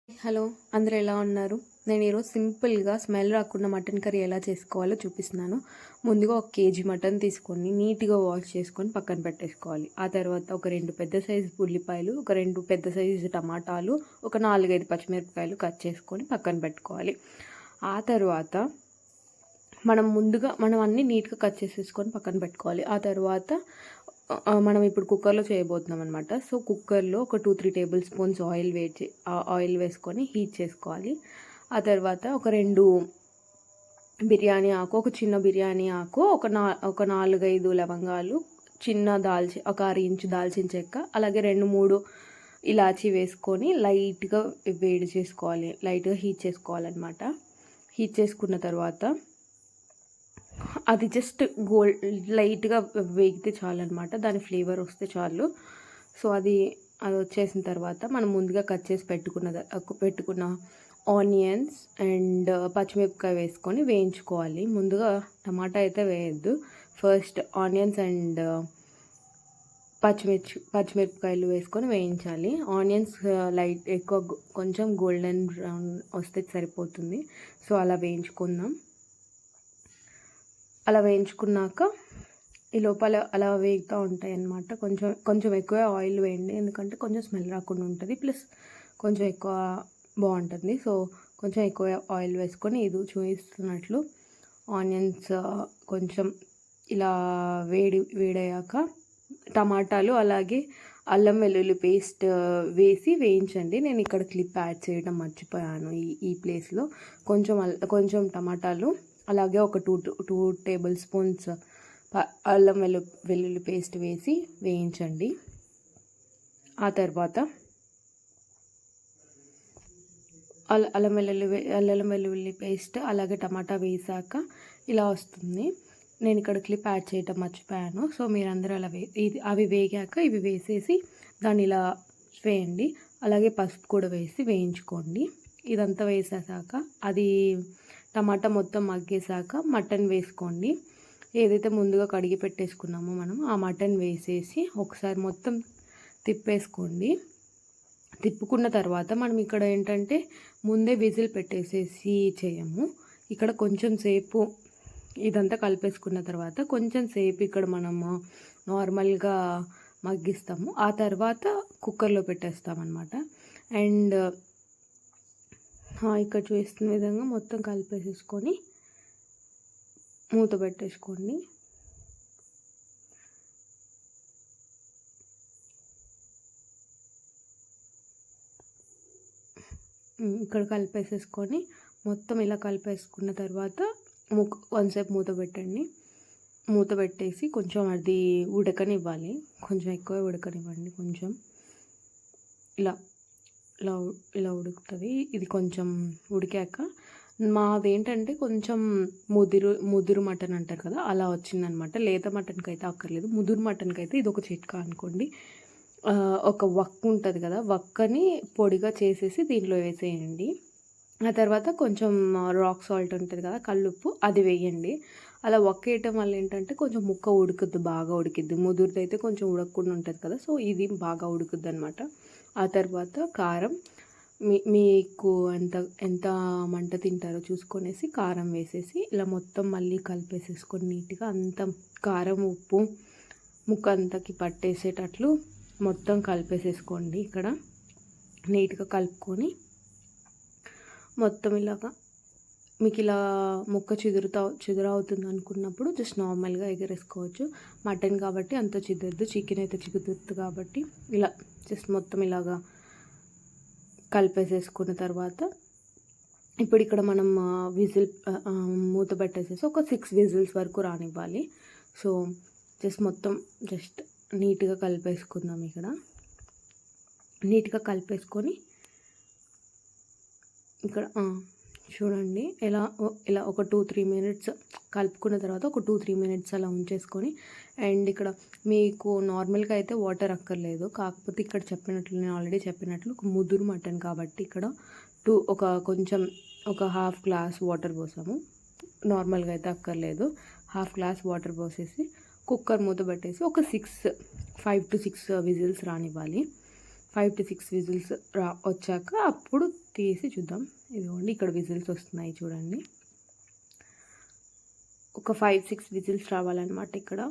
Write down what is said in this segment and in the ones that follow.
Hello, అందరూ ఎలా ఉన్నారు? నేను ఈరోజు సింపుల్గా స్మెల్ రాకుండా మటన్ కర్రీ ఎలా చేసుకోవాలో చూపిస్తున్నాను. ముందుగా 1 కేజీ మటన్ తీసుకొని నీట్గా వాష్ చేసుకొని పక్కన పెట్టేసుకోవాలి. ఆ తర్వాత ఒక 2 పెద్ద సైజు ఉల్లిపాయలు, ఒక 2 పెద్ద సైజు టమాటాలు, ఒక 4, 5 పచ్చిమిరపకాయలు కట్ చేసుకొని పక్కన పెట్టుకోవాలి. ఆ తర్వాత మనం అన్నీ నీట్గా కట్ చేసేసుకొని పక్కన పెట్టుకోవాలి. ఆ తర్వాత మనం ఇప్పుడు కుక్కర్లో చేయబోతున్నాం అనమాట. సో కుక్కర్లో ఒక 2-3 టేబుల్ స్పూన్స్ ఆయిల్ వేసుకొని హీట్ చేసుకోవాలి. ఆ తర్వాత ఒక 2 బిర్యానీ ఆకు, ఒక చిన్న బిర్యానీ ఆకు, ఒక 4-5 లవంగాలు, ఒక 6 ఇంచు దాల్చిన చెక్క, అలాగే 2-3 ఇలాచీ వేసుకొని లైట్గా హీట్ చేసుకోవాలన్నమాట. హీట్ చేసుకున్న తర్వాత అది జస్ట్ లైట్గా వేగితే చాలన్నమాట. దాని ఫ్లేవర్ వస్తే చాలు. సో అది వచ్చేసిన తర్వాత మనం ముందుగా కట్ చేసి పెట్టుకున్న ఆనియన్స్ అండ్ పచ్చిమిరపకాయ వేసుకొని వేయించుకోవాలి. ముందుగా టమాటా అయితే వేయద్దు. ఫస్ట్ ఆనియన్స్ అండ్ పచ్చిమిరపకాయలు వేసుకొని వేయించాలి. ఆనియన్స్ కొంచెం గోల్డెన్ బ్రౌన్ వస్తే సరిపోతుంది. సో అలా వేయించుకుందాం. అలా వేయించుకున్నాక ఈ లోపల అలా వేగుతూ ఉంటాయి అన్నమాట. కొంచెం ఎక్కువ ఆయిల్ వేయండి, ఎందుకంటే కొంచెం స్మెల్ రాకుండా ఉంటుంది, ప్లస్ కొంచెం ఎక్కువ బాగుంటుంది. సో కొంచెం ఎక్కువ ఆయిల్ వేసుకొని ఇది చూపిస్తున్నట్లు ఆనియన్స్ కొంచెం ఇలా వేడయ్యాక టమాటాలు అలాగే అల్లం వెల్లుల్లి పేస్ట్ వేసి వేయించండి. నేను ఇక్కడ క్లిప్ యాడ్ చేయడం మర్చిపోయాను ఈ ప్లేస్లో. కొంచెం టమాటాలు అలాగే ఒక 2 టేబుల్ స్పూన్స్ అల్లం వెల్లుల్లి పేస్ట్ వేసి వేయించండి. ఆ తర్వాత అల్లం వెల్లుల్లి పేస్ట్ అలాగే టమాటా వేసాక ఇలా వస్తుంది. నేను ఇక్కడ క్లిప్ యాడ్ చేయడం మర్చిపోయాను. సో మీరందరూ అవి వేగాక ఇవి వేసేసి దాన్ని ఇలా వేయండి. అలాగే పసుపు కూడా వేసి వేయించుకోండి. ఇదంతా వేసేసాక అది టమాటా మొత్తం మగ్గేసాక మటన్ వేసుకోండి. ఏదైతే ముందుగా కడిగి పెట్టేసుకున్నామో మనం ఆ మటన్ వేసేసి ఒకసారి మొత్తం తిప్పేసుకోండి. తిప్పుకున్న తర్వాత మనం ఇక్కడ ఏంటంటే ముందే విజిల్ పెట్టేసేసి చేయము. ఇక్కడ కొంచెం సేపు ఇదంతా కలిపేసుకున్న తర్వాత కొంచెం సేపు ఇక్కడ మనము నార్మల్గా మగ్గిస్తాము. ఆ తర్వాత కుక్కర్లో పెట్టేస్తామన్నమాట. అండ్ ఇక్కడ చూస్తున్న విధంగా మొత్తం కలిపేసేసుకొని మూత పెట్టేసుకోండి. ఇక్కడ కలిపేసేసుకొని మొత్తం ఇలా కలిపేసుకున్న తర్వాత కొంతసేపు మూత పెట్టండి. మూత పెట్టేసి కొంచెం అది ఉడకనివ్వాలి. కొంచెం ఎక్కువ ఉడకనివ్వండి. కొంచెం ఇలా ఇలా ఇలా ఉడుకుతుంది. ఇది కొంచెం ఉడికాక మాదేంటంటే కొంచెం ముదురు మటన్ అంటారు కదా, అలా వచ్చిందనమాట. లేత మటన్కి అయితే అక్కర్లేదు, ముదురు మటన్కి అయితే ఇది ఒక చిట్కా అనుకోండి. ఒక వక్క ఉంటుంది కదా, వక్కని పొడిగా చేసేసి దీంట్లో వేసేయండి. ఆ తర్వాత కొంచెం రాక్ సాల్ట్ ఉంటుంది కదా, కల్లుప్పు, అది వేయండి. అలా వక్క వేయటం వల్ల ఏంటంటే కొంచెం ముక్క ఉడుకుద్ది, బాగా ఉడికిద్ది. ముదురుది అయితే కొంచెం ఉడకకుండా ఉంటుంది కదా, సో ఇది బాగా ఉడుకుద్ది అనమాట. ఆ తర్వాత కారం మీకు ఎంత మంట తింటారో చూసుకొనేసి కారం వేసేసి ఇలా మొత్తం మళ్ళీ కలిపేసేసుకొని నీట్గా అంత కారం ఉప్పు ముక్క అంతకి పట్టేసేటట్లు మొత్తం కలిపేసేసుకోండి. ఇక్కడ నీట్గా కలుపుకొని మొత్తం ఇలాగా మీకు ఇలా ముక్క చిదురవుతుంది అనుకున్నప్పుడు జస్ట్ నార్మల్గా ఎగరేసుకోవచ్చు. మటన్ కాబట్టి అంత చిదురుద్దు, చికెన్ అయితే చిగురుద్దు కాబట్టి ఇలా జస్ట్ మొత్తం ఇలాగా కలిపేసేసుకున్న తర్వాత ఇప్పుడు ఇక్కడ మనం మూత పెట్టేసేసి ఒక 6 విజిల్స్ వరకు రానివ్వాలి. సో జస్ట్ నీట్గా కలిపేసుకుందాం. ఇక్కడ నీట్గా కలిపేసుకొని ఇక్కడ చూడండి ఇలా ఒక 2-3 మినిట్స్ కలుపుకున్న తర్వాత ఒక 2-3 మినిట్స్ అలా ఉంచేసుకొని, అండ్ ఇక్కడ మీకు నార్మల్గా అయితే వాటర్ అక్కర్లేదు, కాకపోతే ఇక్కడ నేను ఆల్రెడీ చెప్పినట్లు ఒక ముదురు మటన్ కాబట్టి ఇక్కడ ఒక హాఫ్ గ్లాస్ వాటర్ పోసాము. నార్మల్గా అయితే అక్కర్లేదు. హాఫ్ గ్లాస్ వాటర్ పోసేసి కుక్కర్ మూత పెట్టేసి ఒక 5 to 6 విజిల్స్ రానివ్వాలి. 5 to 6 విజిల్స్ వచ్చాక అప్పుడు తీసి చూద్దాం. ఇదిగోండి ఇక్కడ విజిల్స్ వస్తున్నాయి చూడండి. ఒక 5-6 విజిల్స్ రావాలన్నమాట ఇక్కడ.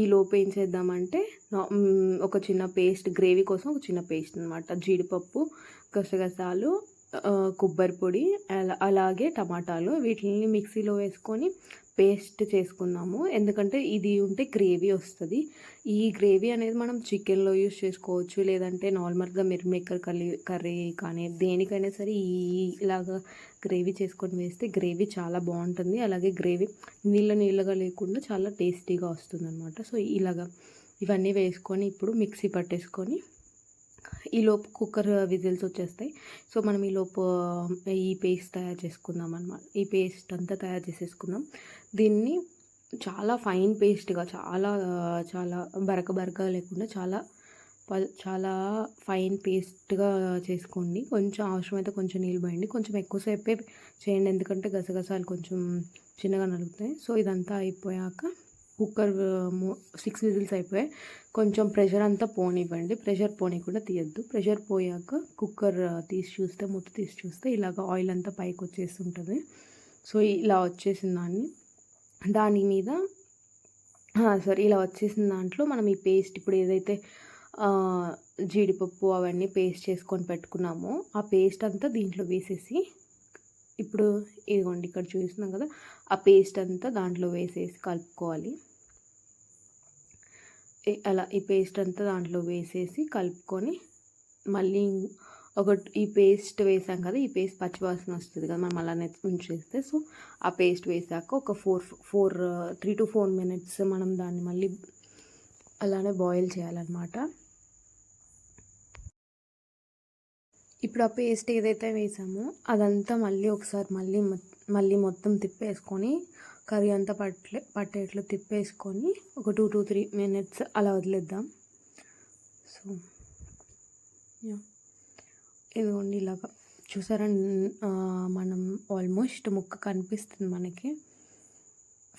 ఈ లోపు ఏం చేద్దామంటే ఒక చిన్న పేస్ట్, గ్రేవీ కోసం ఒక చిన్న పేస్ట్ అనమాట. జీడిపప్పు, గసగసాలు, కొబ్బరి పొడి, అలాగే టమాటాలు, వీటిని మిక్సీలో వేసుకొని పేస్ట్ చేసుకుందాము. ఎందుకంటే ఇది ఉంటే గ్రేవీ వస్తుంది. ఈ గ్రేవీ అనేది మనం చికెన్లో యూస్ చేసుకోవచ్చు, లేదంటే నార్మల్గా మిల్ మేకర్ కర్రీ కానీ దేనికైనా సరే ఇలాగా గ్రేవీ చేసుకొని వేస్తే గ్రేవీ చాలా బాగుంటుంది. అలాగే గ్రేవీ నీళ్ళగా లేకుండా చాలా టేస్టీగా వస్తుంది అనమాట. సో ఇలాగా ఇవన్నీ వేసుకొని ఇప్పుడు మిక్సీ పట్టేసుకొని ఈలోపు కుక్కర్ విజిల్స్ వచ్చేస్తాయి. సో మనం ఈలోపు ఈ పేస్ట్ తయారు చేసుకుందాం అన్నమాట. ఈ పేస్ట్ అంతా తయారు చేసేసుకుందాం. దీన్ని చాలా ఫైన్ పేస్ట్గా, చాలా చాలా బరక లేకుండా చాలా ఫైన్ పేస్ట్గా చేసుకోండి. కొంచెం అవసరమైతే కొంచెం నీళ్ళు పోయండి. కొంచెం ఎక్కువసేపే చేయండి, ఎందుకంటే గసగసాలు కొంచెం చిన్నగా నలుగుతాయి. సో ఇదంతా అయిపోయాక కుక్కర్ 6 విజిల్స్ అయిపోయాయి. కొంచెం ప్రెషర్ అంతా పోనివ్వండి. ప్రెషర్ పోనీయకుండా తీయద్దు. ప్రెషర్ పోయాక కుక్కర్ మూత తీసి చూస్తే ఇలాగ ఆయిల్ అంతా పైకి వచ్చేస్తుంటుంది. సో ఇలా వచ్చేసిన దాని మీద ఇలా వచ్చేసిన దాంట్లో మనం ఈ పేస్ట్, ఇప్పుడు ఏదైతే జీడిపప్పు అవన్నీ పేస్ట్ చేసుకొని పెట్టుకున్నామో ఆ పేస్ట్ అంతా దీంట్లో వేసేసి, ఇప్పుడు ఇదిగోండి ఇక్కడ చూస్తున్నాం కదా, ఆ పేస్ట్ అంతా దాంట్లో వేసేసి కలుపుకోవాలి. అలా ఈ పేస్ట్ అంతా దాంట్లో వేసేసి కలుపుకొని మళ్ళీ ఈ పేస్ట్ వేసాం కదా, ఈ పేస్ట్ పచ్చివాసన వస్తుంది కదా మనం అలానే ఉంచేస్తే. సో ఆ పేస్ట్ వేసాక ఒక 3 to 4 minutes మనం దాన్ని మళ్ళీ అలానే బాయిల్ చేయాలన్నమాట. ఇప్పుడు ఆ పేస్ట్ ఏదైతే వేసామో అదంతా మళ్ళీ ఒకసారి మళ్ళీ మొత్తం తిప్పేసుకొని కర్రీ అంతా పట్టేట్లు తిప్పేసుకొని ఒక 2 to 3 minutes అలా వదిలేద్దాం. సో ఇదిగోండి ఇలాగా చూసారా, మనం ఆల్మోస్ట్ ముక్క కనిపిస్తుంది మనకి.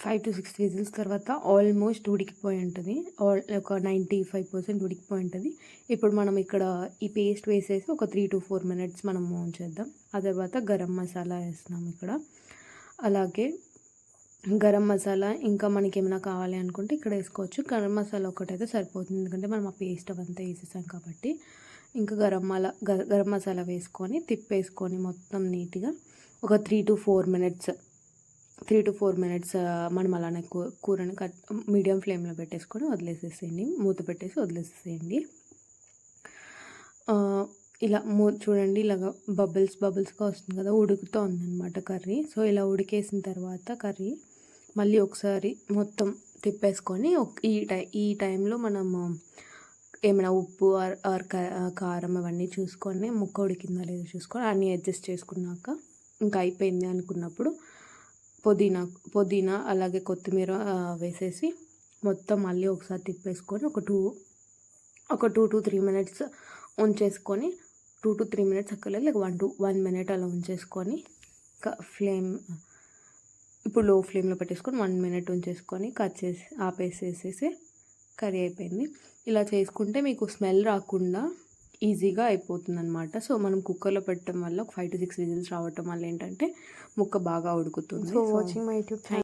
5 to 6 విజిల్స్ తర్వాత ఆల్మోస్ట్ ఉడికిపోయి ఉంటుంది. ఒక 95% ఉడికిపోయి ఉంటుంది. ఇప్పుడు మనం ఇక్కడ ఈ పేస్ట్ వేసేసి ఒక 3 to 4 minutes మనం ఉంచేద్దాం. ఆ తర్వాత గరం మసాలా వేస్తున్నాం ఇక్కడ. అలాగే గరం మసాలా ఇంకా మనకి ఏమైనా కావాలి అనుకుంటే ఇక్కడ వేసుకోవచ్చు. గరం మసాలా ఒకటైతే సరిపోతుంది, ఎందుకంటే మనం ఆ పేస్ట్ అవంతా వేసేసాం కాబట్టి. ఇంకా గరం మసాలా వేసుకొని తిప్పేసుకొని మొత్తం నీట్గా ఒక 3 to 4 minutes మనం అలానే కూరని మీడియం ఫ్లేమ్లో పెట్టేసుకొని వదిలేసేసేయండి. మూత పెట్టేసి వదిలేసేసేయండి. ఇలా చూడండి, ఇలాగ బబుల్స్గా వస్తుంది కదా, ఉడుకుతూ ఉందన్నమాట కర్రీ. సో ఇలా ఉడికేసిన తర్వాత కర్రీ మళ్ళీ ఒకసారి మొత్తం తిప్పేసుకొని ఈ టైంలో మనము ఏమైనా ఉప్పు ఆర్ కారం అవన్నీ చూసుకొని, ముక్క ఉడికిందా లేదో చూసుకొని అన్నీ అడ్జస్ట్ చేసుకున్నాక ఇంకా అయిపోయింది అనుకున్నప్పుడు పుదీనా అలాగే కొత్తిమీర వేసేసి మొత్తం మళ్ళీ ఒకసారి తిప్పేసుకొని ఒక 2 to 3 minutes ఉంచేసుకొని, 2 to 3 minutes అక్కర్లేదు, లేక 1 minute అలా ఉంచేసుకొని ఇప్పుడు లో ఫ్లేమ్లో పెట్టేసుకొని 1 minute ఉంచేసుకొని కట్ చేసి ఆపేసేసేసి కర్రీ అయిపోయింది. ఇలా చేసుకుంటే మీకు స్మెల్ రాకుండా ఈజీగా అయిపోతుంది అనమాట. సో మనం కుక్కర్లో పెట్టడం వల్ల ఒక 5 to 6 విజిల్స్ రావటం వల్ల ఏంటంటే ముక్క బాగా ఉడుకుతుంది. So watching my YouTube channel.